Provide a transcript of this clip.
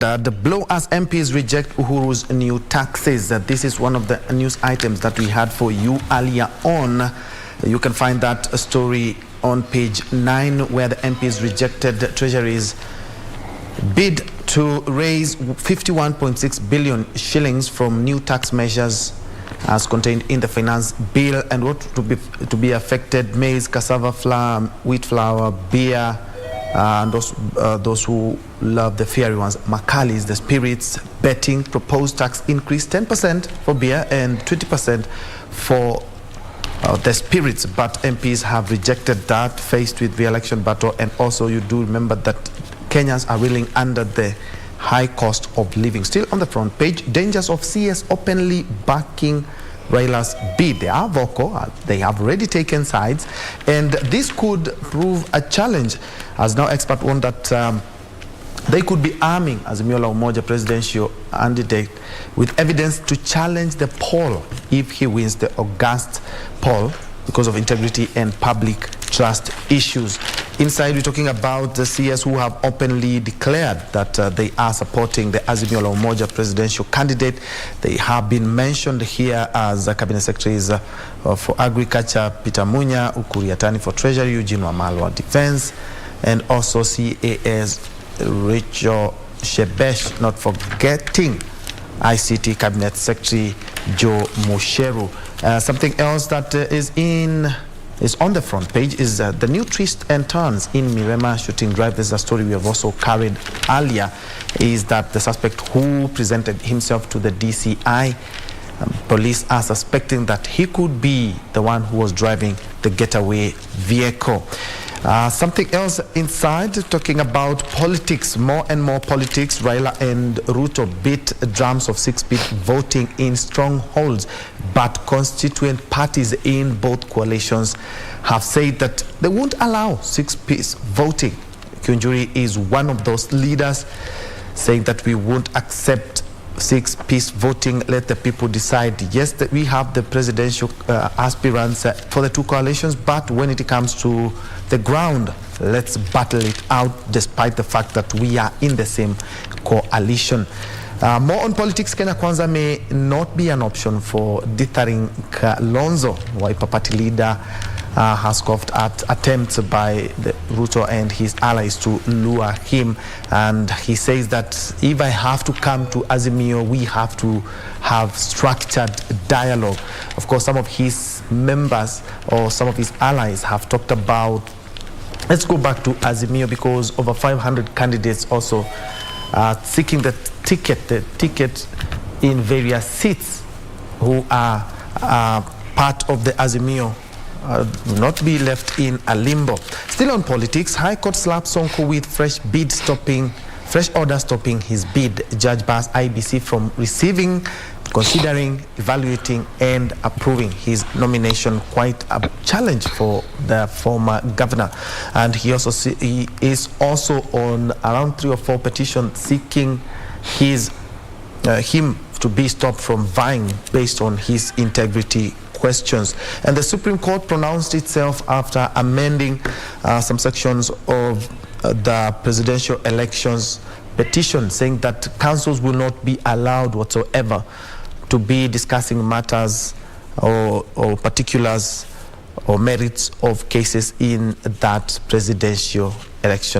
The blow as MPs reject Uhuru's new taxes. This is one of the news items that we had for you earlier on. You can find that story on page 9, where the MPs rejected Treasury's bid to raise 51.6 billion shillings from new tax measures as contained in the finance bill, and what to be affected: maize, cassava flour, wheat flour, beer, and those who love the fiery ones, Makalis, the spirits, betting. Proposed tax increase 10% for beer and 20% for the spirits, but MPs have rejected that, faced with the election battle. And also, you do remember that Kenyans are reeling under the high cost of living. Still on the front page, dangers of CS openly backing Raila's bid. They are vocal, they have already taken sides, and this could prove a challenge, as now experts warn that they could be arming Azimio la Umoja presidential candidate with evidence to challenge the poll if he wins the August poll because of integrity and public trust issues. Inside, we're talking about the CS who have openly declared that they are supporting the Azimio la Umoja presidential candidate. They have been mentioned here as Cabinet Secretaries for Agriculture, Peter Munya, Ukuri Atani for Treasury, Jain Wambui Defense, and also CAS Rachel Shebesh, not forgetting ICT Cabinet Secretary Joe Musheru. Something else that is on the front page is the new twists and turns in Mirema shooting drive. This is a story we have also carried earlier, is that the suspect who presented himself to the DCI, police are suspecting that he could be the one who was driving the getaway vehicle. Something else inside, talking about politics, more and more politics. Raila and Ruto beat drums of 6-piece voting in strongholds, but constituent parties in both coalitions have said that they won't allow 6-piece voting. Njue is one of those leaders, saying that we won't accept 6-piece voting. Let the people decide. Yes, that we have the presidential aspirants for the two coalitions, but when it comes to the ground, let's battle it out, despite the fact that we are in the same coalition. More on politics. Kenya Kwanza may not be an option for deterring Kalonzo. Wiper Party leader has scoffed at attempts by the Ruto and his allies to lure him, and he says that if I have to come to Azimio, we have to have structured dialogue. Of course, some of his members or some of his allies have talked about, let's go back to Azimio, because over 500 candidates also seeking the ticket in various seats who are part of the Azimio not be left in a limbo. Still on politics, High Court slaps Sonko with fresh order stopping his bid. Judge bars IBC from receiving, considering, evaluating, and approving his nomination. Quite a challenge for the former governor. And he is also on around 3 or 4 petitions seeking him to be stopped from vying based on his integrity questions. And the Supreme Court pronounced itself after amending some sections of the presidential elections petition, saying that councils will not be allowed whatsoever to be discussing matters or particulars or merits of cases in that presidential election.